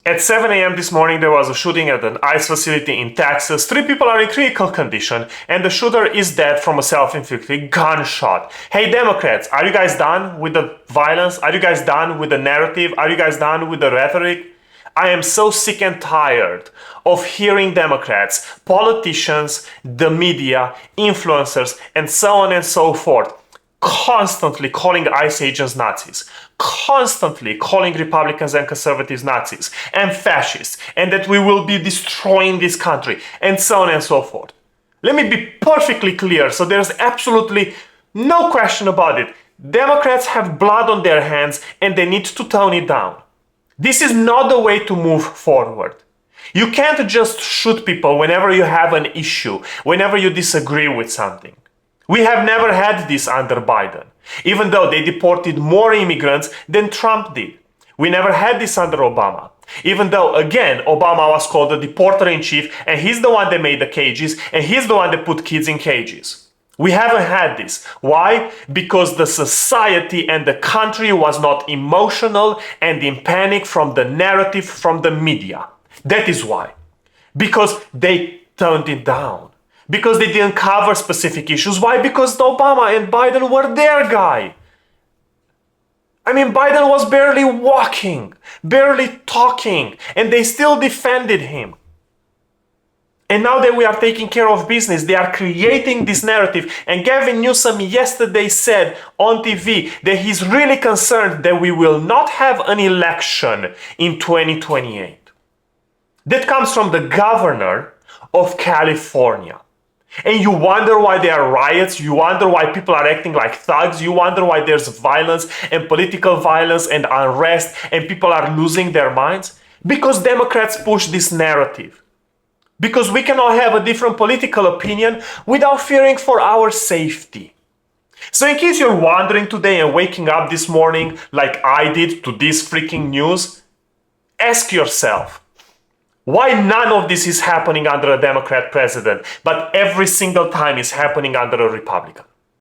At 7 a.m. this morning, there was a shooting at an ICE facility in Texas. 3 people are in critical condition, and the shooter is dead from a self-inflicted gunshot. Hey, Democrats, are you guys done with the violence? Are you guys done with the narrative? Are you guys done with the rhetoric? I am so sick and tired of hearing Democrats, politicians, the media, influencers, and so on and so forth, constantly calling ICE agents Nazis, constantly calling Republicans and conservatives Nazis and fascists, and that we will be destroying this country, and so on and so forth. Let me be perfectly clear, so there's absolutely no question about it. Democrats have blood on their hands, and they need to tone it down. This is not the way to move forward. You can't just shoot people whenever you have an issue, whenever you disagree with something. We have never had this under Biden, even though they deported more immigrants than Trump did. We never had this under Obama, even though, again, Obama was called the deporter-in-chief, and he's the one that made the cages, and he's the one that put kids in cages. We haven't had this. Why? Because the society and the country was not emotional and in panic from the narrative from the media. That is why. Because they toned it down. Because they didn't cover specific issues. Why? Because Obama and Biden were their guy. I mean, Biden was barely walking, barely talking, and they still defended him. And now that we are taking care of business, they are creating this narrative. And Gavin Newsom yesterday said on TV that he's really concerned that we will not have an election in 2028. That comes from the governor of California. And you wonder why there are riots, you wonder why people are acting like thugs, you wonder why there's violence and political violence and unrest and people are losing their minds? Because Democrats push this narrative. Because we cannot have a different political opinion without fearing for our safety. So in case you're wondering today and waking up this morning like I did to this freaking news, ask yourself, why none of this is happening under a Democrat president, but every single time is happening under a Republican?